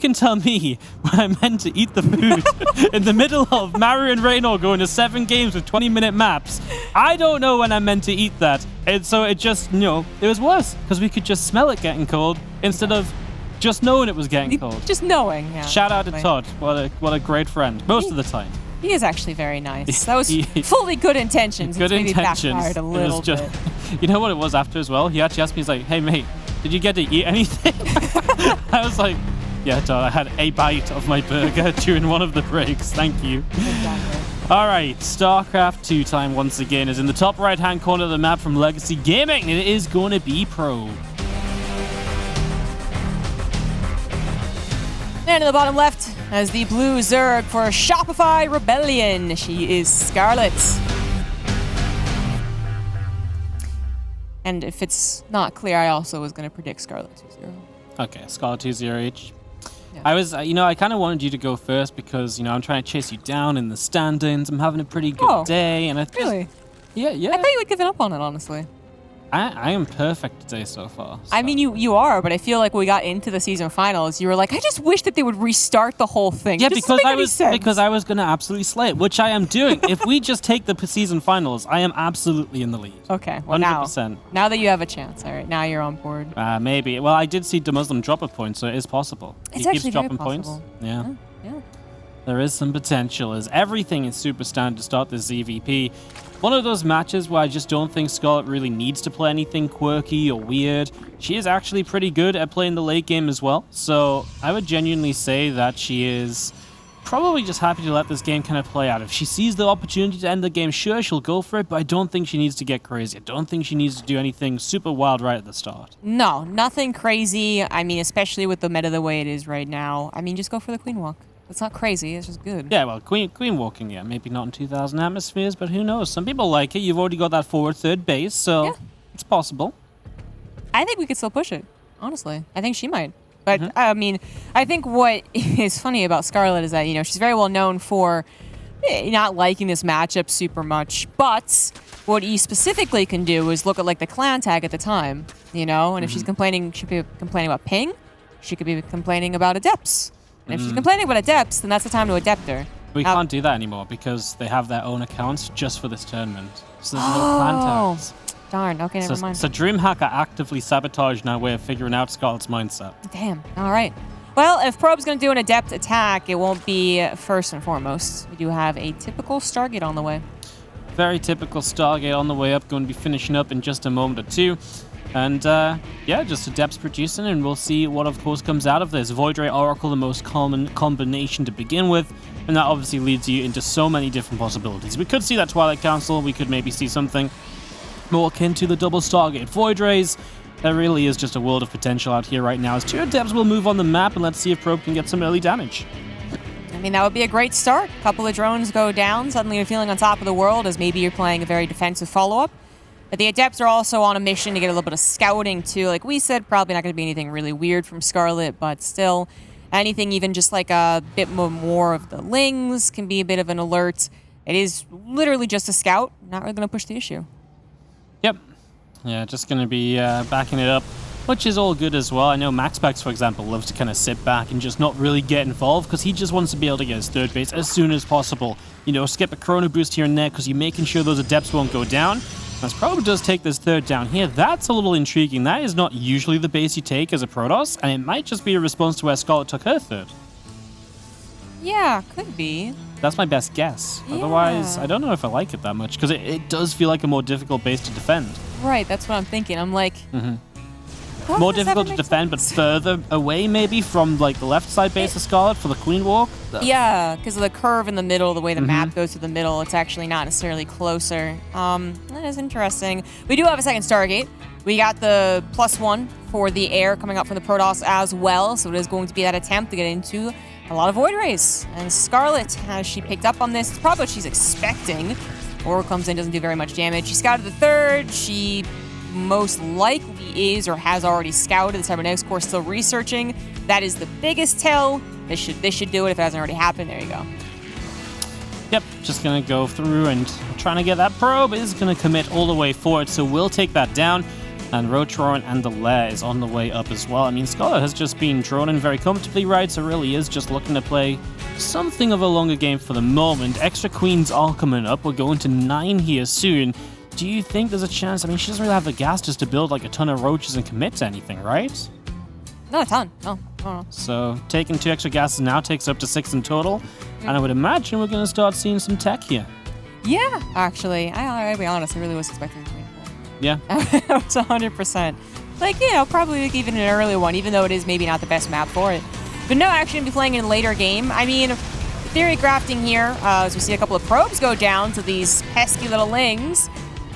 can tell me when I'm meant to eat the food in the middle of Mario and Reynor going to 7 games with 20-minute maps. I don't know when I'm meant to eat that. And so it just, it was worse because we could just smell it getting cold instead of just knowing it was getting cold. Just knowing, yeah. Shout out to Todd. What a great friend. Most of the time. He is actually very nice. That was fully good intentions. Good intentions. Backfired a little bit. You know what it was after as well? He actually asked me, he's like, hey, mate, did you get to eat anything? I was like, yeah, Todd, I had a bite of my burger during one of the breaks. Thank you. Exactly. All right, StarCraft 2 time once again is in the top right-hand corner of the map from Legacy Gaming, and it is going to be Pro. And in the bottom left, as the blue Zerg for Shopify Rebellion, she is Scarlett. And if it's not clear, I also was going to predict Scarlett 2-0. Okay, Scarlett 2-0 each. Yeah. I was, I kind of wanted you to go first because, I'm trying to chase you down in the standings. I'm having a pretty good day. And Really? Yeah. I thought you would give it up on it, honestly. I am perfect today so far. So. I mean, you are, but I feel like when we got into the season finals, you were like, I just wish that they would restart the whole thing. Yeah, because I was going to absolutely slay it, which I am doing. If we just take the season finals, I am absolutely in the lead. Okay, well 100%. Now that you have a chance, all right, now you're on board. Maybe. Well, I did see DeMuslim drop a point, so it is possible. It's he actually keeps dropping very points. possible. Yeah. Yeah. There is some potential, as everything is super standard to start this ZVP. One of those matches where I just don't think Scarlett really needs to play anything quirky or weird. She is actually pretty good at playing the late game as well, so I would genuinely say that she is probably just happy to let this game kind of play out. If she sees the opportunity to end the game, sure, she'll go for it, but I don't think she needs to get crazy. I don't think she needs to do anything super wild right at the start. No, nothing crazy. I mean, especially with the meta the way it is right now. I mean, just go for the Queen Walk. It's not crazy, it's just good. Yeah, well, Queen walking, yeah, maybe not in 2,000 atmospheres, but who knows? Some people like it. You've already got that forward third base, so it's possible. I think we could still push it, honestly. I think she might. But, I mean, I think what is funny about Scarlett is that, she's very well known for not liking this matchup super much, but what you specifically can do is look at, like, the clan tag at the time, and if she's complaining, she could be complaining about ping, she could be complaining about adepts. And if she's complaining about adepts, then that's the time to adept her. We can't do that anymore because they have their own accounts just for this tournament. So there's no clan tags. Darn, okay, never mind. So DreamHack are actively sabotaging our way of figuring out Scarlett's mindset. Damn, all right. Well, if Probe's going to do an adept attack, it won't be first and foremost. We do have a typical Stargate on the way. Very typical Stargate on the way up, going to be finishing up in just a moment or two. And, just Adepts producing, and we'll see what, of course, comes out of this. Void Ray Oracle, the most common combination to begin with, and that obviously leads you into so many different possibilities. We could see that Twilight Council, we could maybe see something more akin to the double Stargate Void Rays. There really is just a world of potential out here right now, as 2 Adepts will move on the map, and let's see if Probe can get some early damage. I mean, that would be a great start. A couple of drones go down, suddenly you're feeling on top of the world, as maybe you're playing a very defensive follow-up. But the Adepts are also on a mission to get a little bit of scouting, too. Like we said, probably not going to be anything really weird from Scarlett, but still, anything even just like a bit more of the Lings can be a bit of an alert. It is literally just a scout, not really going to push the issue. Yep. Yeah, just going to be backing it up, which is all good as well. I know MaxPax, for example, loves to kind of sit back and just not really get involved because he just wants to be able to get his third base as soon as possible. Skip a Chrono Boost here and there because you're making sure those Adepts won't go down. As Probe does take this third down here, that's a little intriguing. That is not usually the base you take as a Protoss, and it might just be a response to where Scarlett took her third. Yeah, could be. That's my best guess. Yeah. Otherwise, I don't know if I like it that much, because it does feel like a more difficult base to defend. Right, that's what I'm thinking. I'm like... More difficult to defend, but further away, maybe, from like the left side base of Scarlett for the Queen Walk? Yeah, because of the curve in the middle, the way the map goes to the middle, it's actually not necessarily closer. That is interesting. We do have a second Stargate. We got the +1 for the air coming up from the Protoss as well, so it is going to be that attempt to get into a lot of Void Rays. And Scarlett, has she picked up on this? It's probably what she's expecting. Oracle comes in, doesn't do very much damage. She scouted the third. She most likely is or has already scouted. The Cybernetics Core still researching. That is the biggest tell. This should do it if it hasn't already happened. There you go. Yep, just going to go through and trying to get that probe. Is going to commit all the way forward, so we'll take that down. And Rotoron and the Lair is on the way up as well. I mean, Scarlett has just been drawn in very comfortably, right? So really is just looking to play something of a longer game for the moment. Extra queens are coming up. We're going to 9 here soon. Do you think there's a chance? I mean, she doesn't really have the gas just to build like a ton of roaches and commit to anything, right? Not a ton. No. So taking 2 extra gases now takes up to 6 in total. And I would imagine we're going to start seeing some tech here. Yeah, actually. I'll be honest, I really was expecting the queen. Yeah. It's 100%. Like, probably like even an early one, even though it is maybe not the best map for it. But no, actually, be playing in a later game. I mean, theory crafting here, as we see a couple of probes go down to these pesky little lings.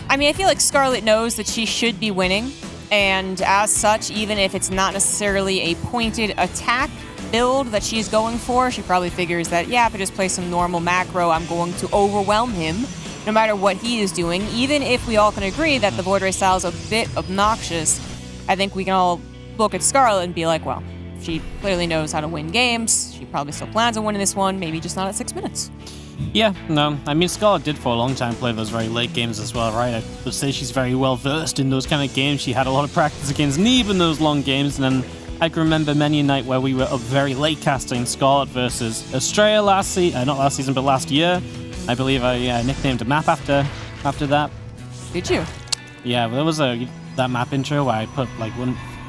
I mean, I feel like Scarlett knows that she should be winning. And as such, even if it's not necessarily a pointed attack build that she's going for, she probably figures that, if I just play some normal macro, I'm going to overwhelm him no matter what he is doing. Even if we all can agree that the Void Ray style is a bit obnoxious, I think we can all look at Scarlett and be like, well, she clearly knows how to win games. She probably still plans on winning this one, maybe just not at 6 minutes. Yeah, no. I mean, Scarlett did for a long time play those very late games as well, right? I would say she's very well versed in those kind of games. She had a lot of practice against Neve in those long games, and then I can remember many a night where we were up very late casting Scarlett versus Estrella last year. I believe I nicknamed a map after that. Did you? Yeah, there was that map intro where I put like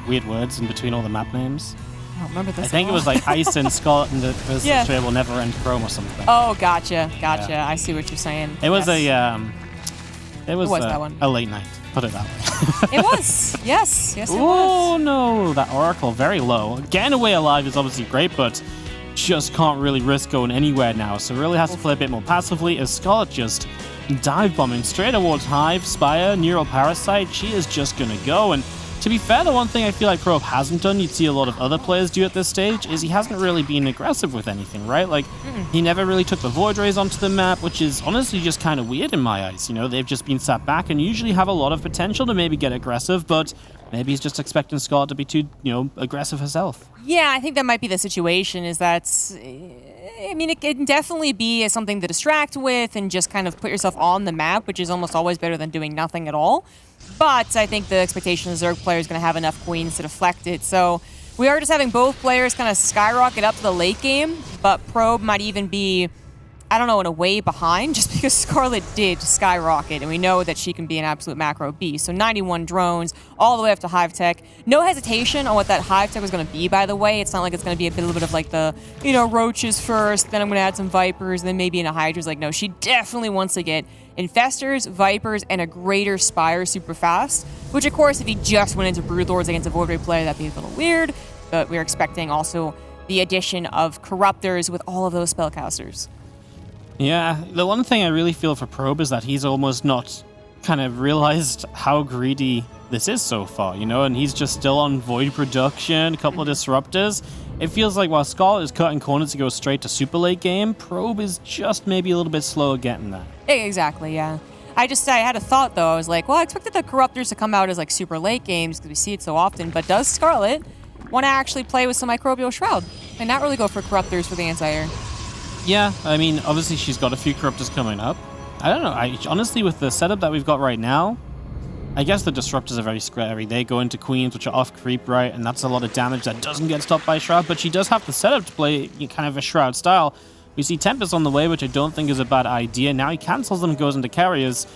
weird words in between all the map names. I don't remember this. I think it was like Ice and Scarlett and versus Estrella will never end Chrome or something. Oh, gotcha. Yeah. I see what you're saying. It was that one? A late night. Put it that way. It was. Yes, it was. Oh no, that Oracle very low. Getting away alive is obviously great, but just can't really risk going anywhere now. So really has to play a bit more passively as Scarlett just dive bombing straight towards Hive, Spire, Neural Parasite. She is just gonna go. And to be fair, the one thing I feel like Probe hasn't done, you'd see a lot of other players do at this stage, is he hasn't really been aggressive with anything, right? Like, he never really took the Void Rays onto the map, which is honestly just kind of weird in my eyes. You know, they've just been sat back and usually have a lot of potential to maybe get aggressive, but maybe he's just expecting Scarlett to be too, aggressive herself. Yeah, I think that might be the situation, is that, I mean, it can definitely be something to distract with and just kind of put yourself on the map, which is almost always better than doing nothing at all. But I think the expectation is the Zerg player is going to have enough queens to deflect it. So we are just having both players kind of skyrocket up to the late game, but Probe might even be, I don't know, in a way behind, just because Scarlett did skyrocket, and we know that she can be an absolute macro beast. So 91 drones, all the way up to Hive Tech. No hesitation on what that Hive Tech was going to be, by the way. It's not like it's going to be a little bit of like the, roaches first, then I'm going to add some Vipers, then maybe in a Hydra's. Like, no, she definitely wants to get Infestors, Vipers, and a greater Spire super fast, which, of course, if he just went into Brood Lords against a Void Ray player, that'd be a little weird, but we're expecting also the addition of Corruptors with all of those spellcasters. Yeah, the one thing I really feel for Probe is that he's almost not kind of realized how greedy this is so far, and he's just still on Void production, a couple of Disruptors. It feels like while Scarlett is cutting corners to go straight to super late game, Probe is just maybe a little bit slower getting that. Exactly, yeah. I had a thought, though. I was like, well, I expected the Corruptors to come out as like super late games because we see it so often, but does Scarlett want to actually play with some Microbial Shroud and not really go for Corruptors for the anti-air? Yeah, I mean, obviously she's got a few Corruptors coming up. I don't know, honestly, with the setup that we've got right now, I guess the Disruptors are very scary. They go into Queens, which are off creep, right? And that's a lot of damage that doesn't get stopped by Shroud, but she does have the setup to play kind of a Shroud style. We see Tempest on the way, which I don't think is a bad idea. Now he cancels them and goes into Carriers.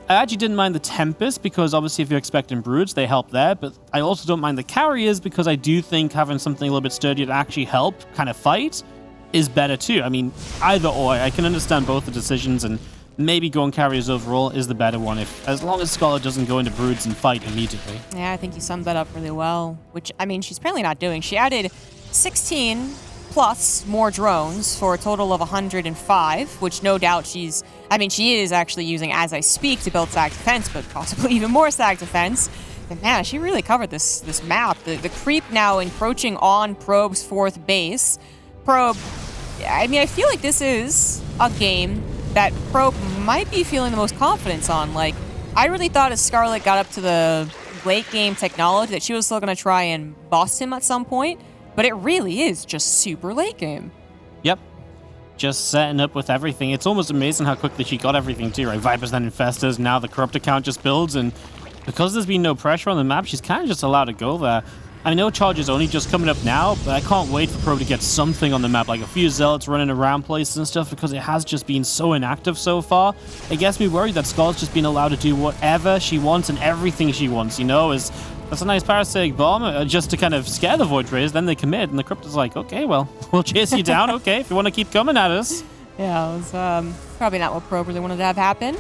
I actually didn't mind the Tempest, because obviously if you're expecting Broods, they help there, but I also don't mind the Carriers, because I do think having something a little bit sturdier to actually help kind of fight is better too. I mean, either or. I can understand both the decisions, and maybe going Carriers overall is the better one, as long as Scarlett doesn't go into Broods and fight immediately. Yeah, I think you summed that up really well, which, I mean, she's apparently not doing. She added 16 plus more drones for a total of 105, which no doubt she is actually using as I speak to build stack defense, but possibly even more stack defense. And man, she really covered this map. The creep now encroaching on Probe's 4th base. Probe, I mean, I feel like this is a game that Probe might be feeling the most confidence on. Like, I really thought as Scarlett got up to the late game technology that she was still going to try and boss him at some point, but it really is just super late game. Yep. Just setting up with everything. It's almost amazing how quickly she got everything too, right? Vipers, then Infestors, now the Corruptor count just builds, and because there's been no pressure on the map, she's kind of just allowed to go there. I know Charge is only just coming up now, but I can't wait for Probe to get something on the map, like a few Zealots running around places and stuff, because it has just been so inactive so far. It gets me worried that Scarlett's just been allowed to do whatever she wants and everything she wants, you know? That's a nice parasitic bomb just to kind of scare the Void Rays, then they commit, and the Crypto's like, okay, well, we'll chase you down, okay, if you want to keep coming at us. Yeah, it was probably not what Probe really wanted to have happen.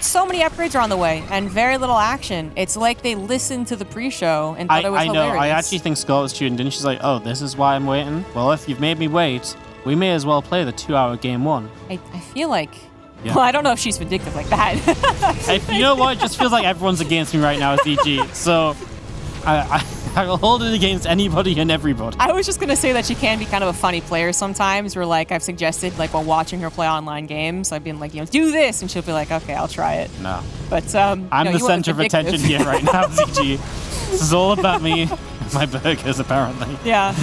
So many upgrades are on the way, and very little action. It's like they listened to the pre-show and thought it was hilarious. I actually think Scarlett's tuned in. She's like, oh, this is why I'm waiting? Well, if you've made me wait, we may as well play the 2-hour game 1. I feel like... Yeah. Well, I don't know if she's vindictive like that. You know what? It just feels like everyone's against me right now as EG. So I will hold it against anybody and everybody. I was just going to say that she can be kind of a funny player sometimes, where like I've suggested, like while watching her play online games, I've been like, do this, and she'll be like, okay, I'll try it. No. But I'm the center of attention here right now, ZG. This is all about me. My burgers, apparently. Yeah.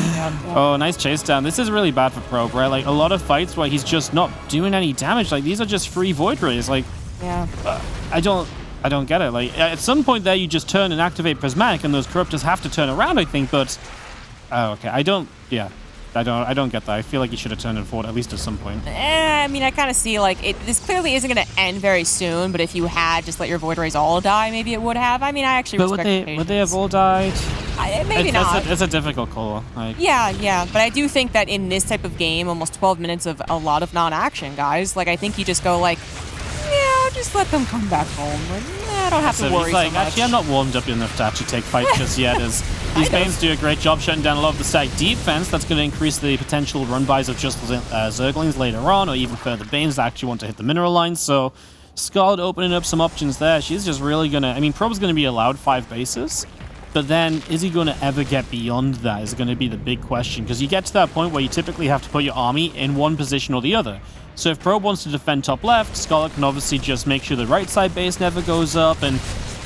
Oh, nice chase down. This is really bad for Probe, right? Like, a lot of fights where he's just not doing any damage. Like, these are just free Void Rays. Like, yeah. I don't get it. Like, at some point there, you just turn and activate Prismatic, and those Corruptors have to turn around, I think, but... Oh, okay. I don't get that. I feel like he should have turned it forward, at least at some point. I mean, I kind of see, like, this clearly isn't going to end very soon, but if you had just let your Void Rays all die, maybe it would have. I mean, I actually respect But would they have all died? Maybe not. It's a difficult call. Like, yeah. But I do think that in this type of game, almost 12 minutes of a lot of non-action, guys, like, I think you just go, like, yeah, just let them come back home. Like, I don't have to worry so much. Actually, I'm not warmed up enough to actually take fights just yet, as these Banes do a great job shutting down a lot of the stack defense. That's going to increase the potential run-bys of just Zerglings later on, or even further Banes that actually want to hit the mineral lines. So Scarlett opening up some options there. She's just really going to... I mean, Probe's going to be allowed 5 bases, but then is he going to ever get beyond that is going to be the big question, because you get to that point where you typically have to put your army in one position or the other. So if Probe wants to defend top left, Scarlett can obviously just make sure the right side base never goes up, and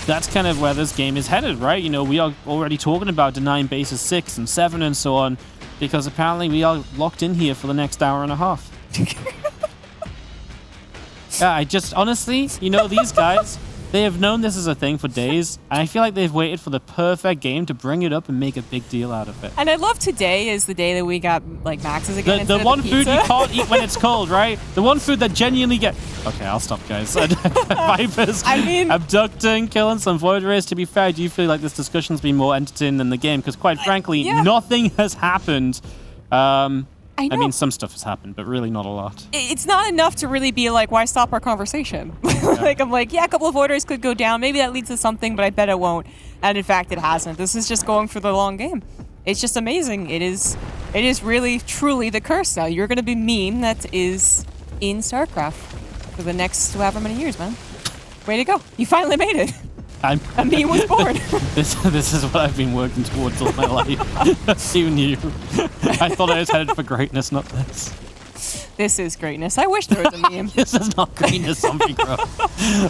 that's kind of where this game is headed, right? You know, we are already talking about denying bases 6 and 7 and so on, because apparently we are locked in here for the next hour and a half. Yeah, I just, honestly, you know, these guys, they have known this is a thing for days, and I feel like they've waited for the perfect game to bring it up and make a big deal out of it. And I love today is the day that we got, like, Max's again. The one food you can't eat when it's cold, right? The one food that genuinely Okay, I'll stop, guys. Vipers abducting, killing some Void Rays. To be fair, do you feel like this discussion's been more entertaining than the game? Because quite frankly, nothing has happened. I mean, some stuff has happened, but really not a lot. It's not enough to really be like, why stop our conversation? Like, I'm like, yeah, a couple of Void Rays could go down. Maybe that leads to something, but I bet it won't. And in fact, it hasn't. This is just going for the long game. It's just amazing. It is really, truly the curse now. You're going to be meme that is in StarCraft for the next however many years, man. Way to go. You finally made it. A meme was born. This is what I've been working towards all my life. Who knew? I thought I was headed for greatness, not this. This is greatness. I wish there was a meme. This is not greatness, zombie bro.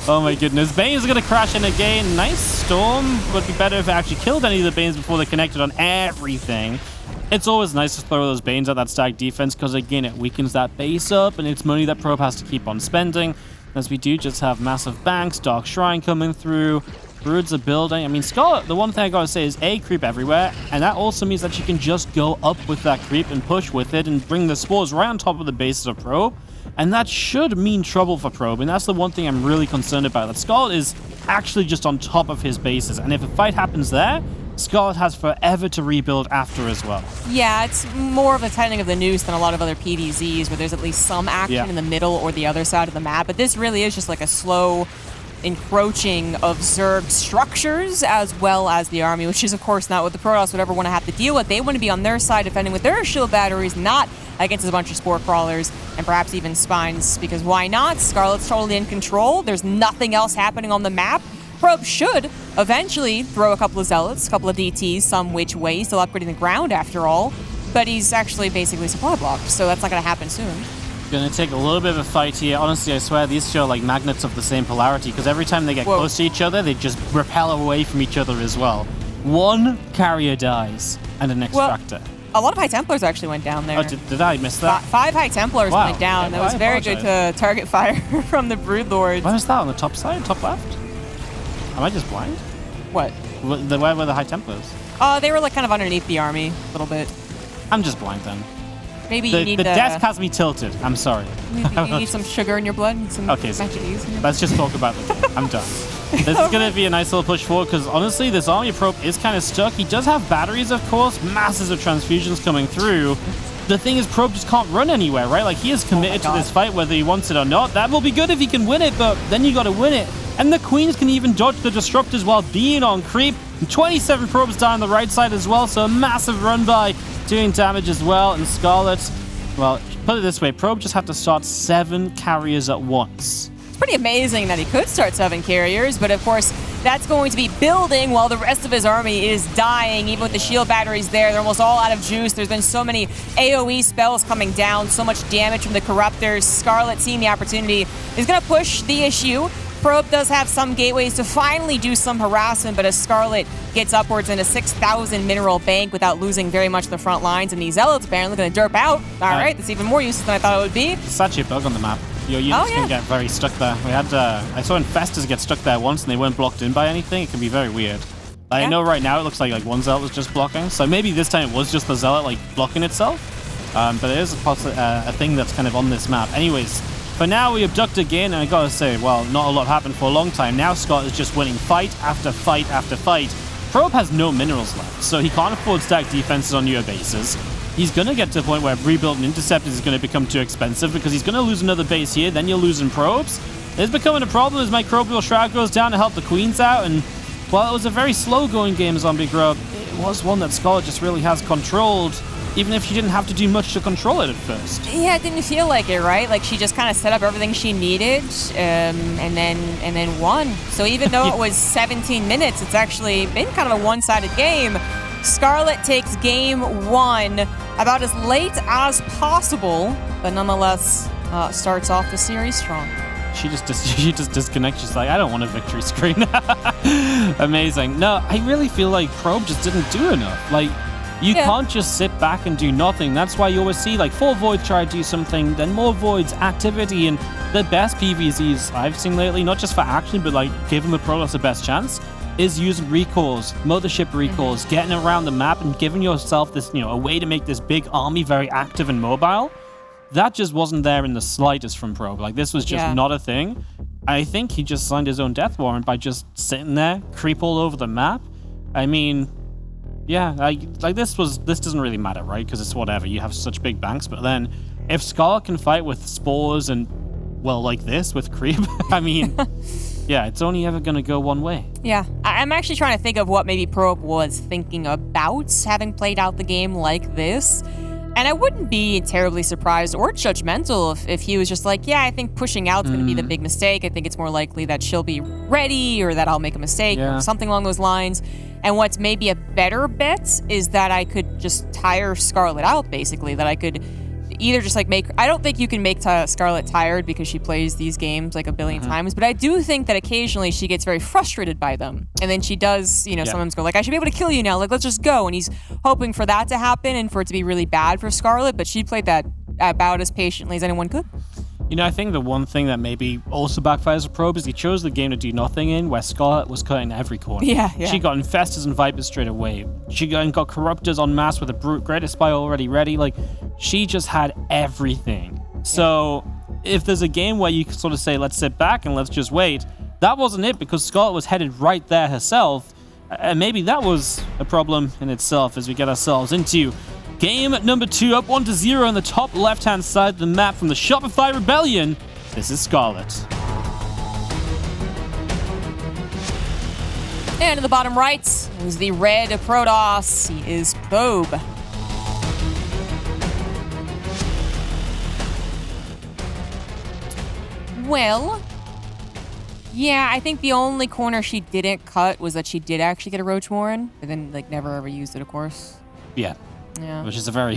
Oh my goodness. Bane's going to crash in again. Nice storm. Would be better if it actually killed any of the Banes before they connected on everything. It's always nice to throw those Banes at that stack defense, because again, it weakens that base up, and it's money that Probe has to keep on spending. As we do just have massive banks, Dark Shrine coming through, Broods are building. I mean, Scarlett, the one thing I gotta say is A, creep everywhere, and that also means that she can just go up with that creep and push with it and bring the spores right on top of the bases of Probe, and that should mean trouble for Probe, and that's the one thing I'm really concerned about, that Scarlett is actually just on top of his bases, and if a fight happens there, Scarlett has forever to rebuild after as well. Yeah, it's more of a tightening of the noose than a lot of other PvZs, where there's at least some action in the middle or the other side of the map. But this really is just like a slow encroaching of Zerg structures as well as the army, which is, of course, not what the Protoss would ever want to have to deal with. They want to be on their side defending with their shield batteries, not against a bunch of Spore Crawlers and perhaps even Spines, because why not? Scarlett's totally in control. There's nothing else happening on the map. Probe should eventually throw a couple of Zealots, a couple of DTs, some which way, still upgrading the ground after all, but he's actually basically supply blocked, so that's not going to happen soon. Gonna take a little bit of a fight here. Honestly, I swear these two are like magnets of the same polarity, because every time they get close to each other, they just repel away from each other as well. One carrier dies, and an extractor. A lot of High Templars actually went down there. Oh, did I miss that? 5 High Templars went down. Yeah, that was very good to target fire from the Broodlord. Where is that, on the top side, top left? Am I just blind? What? Where were the high Templars? They were like kind of underneath the army a little bit. I'm just blind then. Maybe you need the desk has me tilted. I'm sorry. You need some sugar in your blood. Some okay, so Ease in your let's just talk about the game. I'm done. This is going to be a nice little push forward because honestly, this army probe is kind of stuck. He does have batteries, of course, masses of transfusions coming through. The thing is, Probe just can't run anywhere, right? Like, he is committed to this fight whether he wants it or not. That will be good if he can win it, but then you got to win it. And the Queens can even dodge the Disruptors while being on creep. 27 probes down the right side as well, so a massive run by doing damage as well. And Scarlett, well, put it this way, Probe just had to start 7 carriers at once. It's pretty amazing that he could start 7 carriers, but of course, that's going to be building while the rest of his army is dying. Even with the shield batteries there, they're almost all out of juice. There's been so many AoE spells coming down, so much damage from the Corruptors. Scarlett, seeing the opportunity, is going to push the issue. Probe does have some gateways to finally do some harassment, but as Scarlett gets upwards in a 6,000 mineral bank without losing very much the front lines, and these Zealots apparently going to derp out. All right, that's even more useless than I thought it would be. It's actually a bug on the map. Your units can get very stuck there. We had, I saw Infestors get stuck there once and they weren't blocked in by anything. It can be very weird. I know right now it looks like one Zealot was just blocking, so maybe this time it was just the Zealot like blocking itself. But it is a thing that's kind of on this map. Anyways, for now we abduct again, and I gotta say, well, not a lot happened for a long time. Now Scott is just winning fight after fight after fight. Probe has no minerals left, so he can't afford stack defenses on newer bases. He's going to get to a point where rebuilding interceptors is going to become too expensive because he's going to lose another base here, then you're losing probes. It's becoming a problem as Microbial Shroud goes down to help the Queens out, and while it was a very slow-going game, Zombie Grub, it was one that Scarlett just really has controlled, even if she didn't have to do much to control it at first. Yeah, it didn't feel like it, right? Like she just kind of set up everything she needed, and then won. So even though it was 17 minutes, it's actually been kind of a one-sided game. Scarlett takes game 1 about as late as possible, but nonetheless starts off the series strong. She just disconnects. She's like, I don't want a victory screen. Amazing. No, I really feel like Probe just didn't do enough. Like, you can't just sit back and do nothing. That's why you always see like 4 Voids try to do something, then more Voids, activity, and the best PvZs I've seen lately, not just for action, but like giving the Protoss the best chance, is using recalls, mothership recalls, getting around the map and giving yourself this, a way to make this big army very active and mobile. That just wasn't there in the slightest from Probe. Like, this was just not a thing. I think he just signed his own death warrant by just sitting there, creep all over the map. I mean, yeah, like this doesn't really matter, right? Because it's whatever. You have such big banks, but then if Scarlett can fight with spores and, well, like this with creep, I mean, yeah, it's only ever going to go one way. Yeah, I'm actually trying to think of what maybe Probe was thinking about having played out the game like this. And I wouldn't be terribly surprised or judgmental if he was just like, yeah, I think pushing out is going to be the big mistake. I think it's more likely that she'll be ready or that I'll make a mistake or something along those lines. And what's maybe a better bet is that I could just tire Scarlett out, basically. That I could either just like I don't think you can make Scarlett tired because she plays these games like a billion times, but I do think that occasionally she gets very frustrated by them. And then she does, sometimes go like, I should be able to kill you now, like, let's just go. And he's hoping for that to happen and for it to be really bad for Scarlett, but she played that about as patiently as anyone could. I think the one thing that maybe also backfires a Probe is he chose the game to do nothing in, where Scarlett was cutting every corner. Yeah. She got Infestors and Vipers straight away. She got Corruptors en masse with a Brute Greatest Spy already ready. Like, she just had everything. So, if there's a game where you can sort of say, let's sit back and let's just wait, that wasn't it, because Scarlett was headed right there herself. And maybe that was a problem in itself as we get ourselves into game number 2, up 1-0 on the top left-hand side of the map from the Shopify Rebellion. This is Scarlett. And in the bottom right is the red Protoss. He is Probe. Well, yeah, I think the only corner she didn't cut was that she did actually get a Roach Warren, but then never ever used it, of course. Yeah. Yeah. Which is a very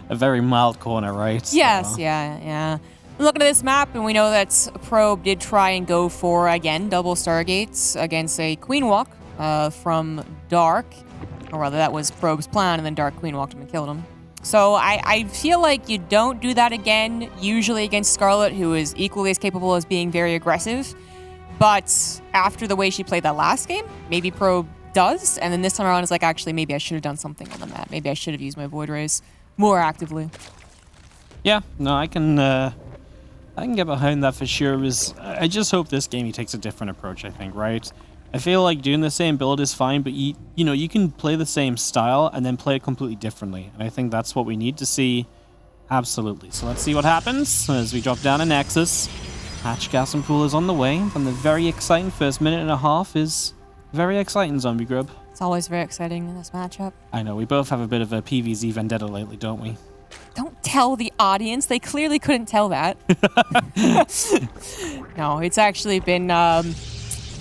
a very mild corner, right? Yes, yeah. Looking at this map, and we know that Probe did try and go for, again, double Stargates against a Queen Walk from Dark. Or rather, that was Probe's plan, and then Dark Queen walked him and killed him. So I feel like you don't do that again, usually against Scarlett, who is equally as capable as being very aggressive. But after the way she played that last game, maybe Probe does. And then this time around, it's like, actually, maybe I should have done something on the map. Maybe I should have used my Void Rays more actively. Yeah, no, I can get behind that for sure. I just hope this game he takes a different approach, I think, right? I feel like doing the same build is fine, but you know, you can play the same style and then play it completely differently. And I think that's what we need to see. Absolutely. So let's see what happens as we drop down a Nexus. Hatch Gas and Pool is on the way, and the very exciting first minute and a half is very exciting, Zombie Grub. It's always very exciting in this matchup. I know, we both have a bit of a PvZ vendetta lately, don't we? Don't tell the audience. They clearly couldn't tell that. No, it's actually been, I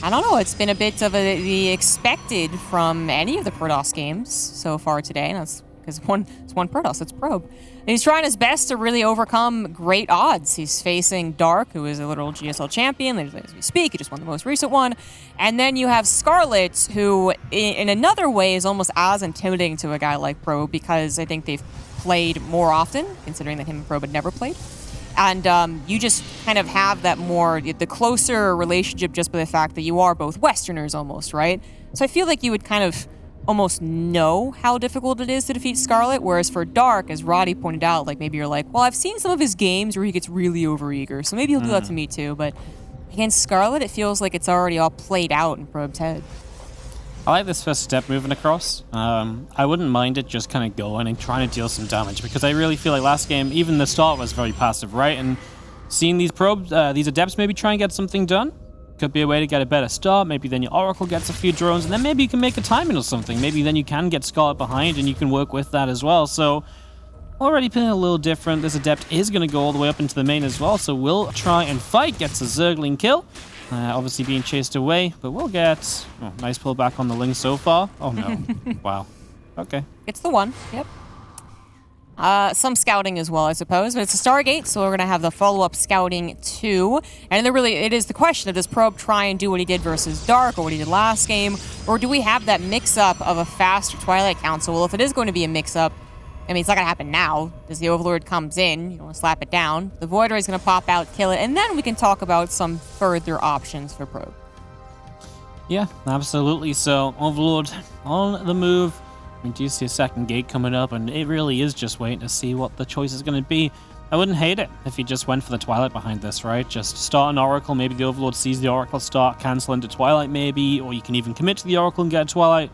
don't know, it's been a bit of the expected from any of the Protoss games so far today, and that's because it's one Protoss, it's Probe. And he's trying his best to really overcome great odds. He's facing Dark, who is a literal GSL champion. As we speak, he just won the most recent one. And then you have Scarlett, who in another way is almost as intimidating to a guy like Probe, because I think they've played more often, considering that him and Probe had never played. And you just kind of have that the closer relationship just by the fact that you are both Westerners almost, right? So I feel like you would kind of almost know how difficult it is to defeat Scarlett, whereas for Dark, as Roddy pointed out, like maybe you're like, well, I've seen some of his games where he gets really overeager, so maybe he'll do that to me too, but against Scarlett, it feels like it's already all played out in Probe's head. I like this first step moving across. I wouldn't mind it just kind of going and trying to deal some damage, because I really feel like last game, even the start was very passive, right? And seeing these probes, these Adepts maybe try and get something done, could be a way to get a better start. Maybe then your Oracle gets a few drones, and then maybe you can make a timing or something. Maybe then you can get Scarlett behind, and you can work with that as well. So, already playing a little different. This Adept is going to go all the way up into the main as well, so we'll try and fight. Gets a Zergling kill. Obviously being chased away, but we'll get... Oh, nice pull back on the Ling so far. Oh, no. Wow. Okay. It's the one. Yep. Some scouting as well, I suppose, but it's a Stargate, so we're going to have the follow-up scouting too. And it is the question of, does Probe try and do what he did versus Dark, or what he did last game, or do we have that mix-up of a faster Twilight Council? Well, if it is going to be a mix-up, I mean, it's not going to happen now, as the Overlord comes in, you don't want to slap it down. The Void Ray is going to pop out, kill it, and then we can talk about some further options for Probe. Yeah, absolutely. So, Overlord on the move. We do see a second gate coming up, and it really is just waiting to see what the choice is going to be. I wouldn't hate it if he just went for the Twilight behind this, right? Just start an Oracle, maybe the Overlord sees the Oracle start, cancel into Twilight maybe, or you can even commit to the Oracle and get a Twilight.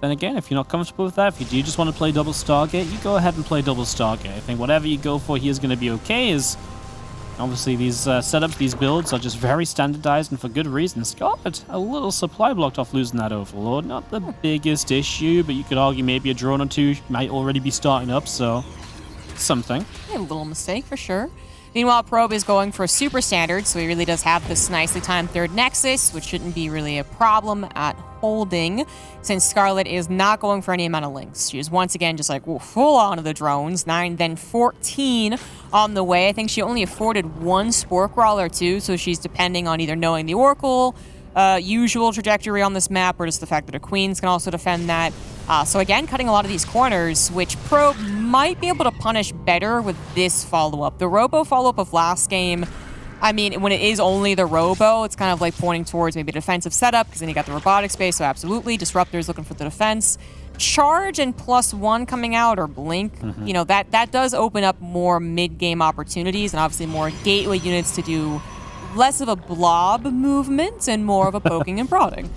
Then again, if you're not comfortable with that, if you do just want to play double Stargate, you go ahead and play double Stargate. I think whatever you go for here is going to be okay, is obviously these setups, these builds are just very standardized and for good reason. Scarlett, a little supply blocked off losing that Overlord. Not the biggest issue, but you could argue maybe a drone or two might already be starting up, so something. A little mistake for sure. Meanwhile, Probe is going for super standard, so he really does have this nicely timed third Nexus, which shouldn't be really a problem at holding, since Scarlett is not going for any amount of links. She is once again just like, full on to the drones. 9, then 14 on the way. I think she only afforded one Spore Crawler too, so she's depending on either knowing the Oracle, usual trajectory on this map, or just the fact that her Queens can also defend that. So again, cutting a lot of these corners, which Probe might be able to punish better with this follow-up. The Robo follow-up of last game, I mean, when it is only the Robo, it's kind of like pointing towards maybe a defensive setup, because then you got the robotic space, so absolutely. Disruptor's looking for the defense. Charge and +1 coming out, or Blink, you know, that does open up more mid-game opportunities, and obviously more gateway units to do less of a blob movement and more of a poking and prodding.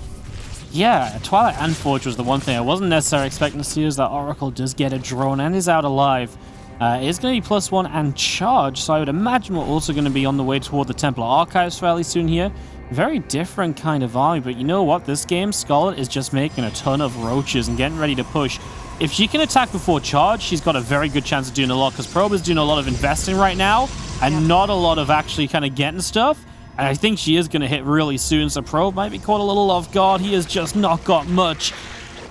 Yeah, Twilight and Forge was the one thing I wasn't necessarily expecting to see, is that Oracle does get a drone and is out alive. It is going to be +1 and charge, so I would imagine we're also going to be on the way toward the Templar Archives fairly soon here. Very different kind of army, but you know what? This game, Scarlett is just making a ton of roaches and getting ready to push. If she can attack before charge, she's got a very good chance of doing a lot, because Probe is doing a lot of investing right now, and not a lot of actually kind of getting stuff. And I think she is going to hit really soon, so Probe might be caught a little off guard. He has just not got much.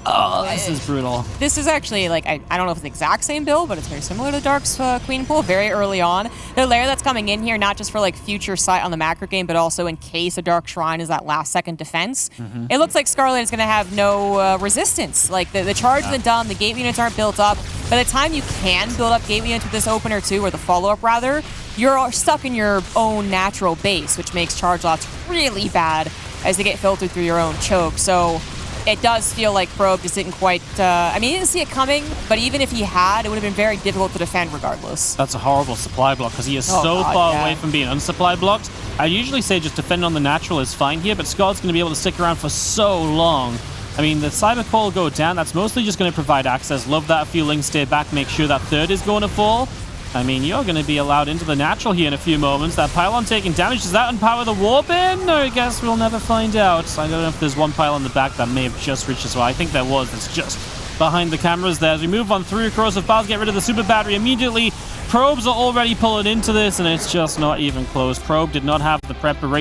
Oh, this is brutal. This is actually, like, I don't know if it's the exact same build, but it's very similar to Dark's Queen Pool very early on. The layer that's coming in here, not just for, like, future sight on the macro game, but also in case a Dark Shrine is that last-second defense. It looks like Scarlett is going to have no resistance. Like, the charge isn't done, the gate units aren't built up. By the time you can build up gate units with this opener, too, or the follow-up, rather, you're stuck in your own natural base, which makes charge lots really bad as they get filtered through your own choke. So it does feel like Probe just didn't quite... I mean, he didn't see it coming, but even if he had, it would have been very difficult to defend regardless. That's a horrible supply block because he is far away from being unsupply blocked. I usually say just defend on the natural is fine here, but Scarlett's going to be able to stick around for so long. I mean, the Cyber Core will go down. That's mostly just going to provide access. Love that feeling. Stay back. Make sure that third is going to fall. I mean, you're going to be allowed into the natural here in a few moments. That pylon taking damage. Does that unpower the warp in? I guess we'll never find out. I don't know if there's one pylon in the back that may have just reached as well. I think there was. It's just behind the cameras there. As we move on through, Corrosive Bowels get rid of the super battery immediately. Probes are already pulling into this, and it's just not even close. Probe did not have the preparation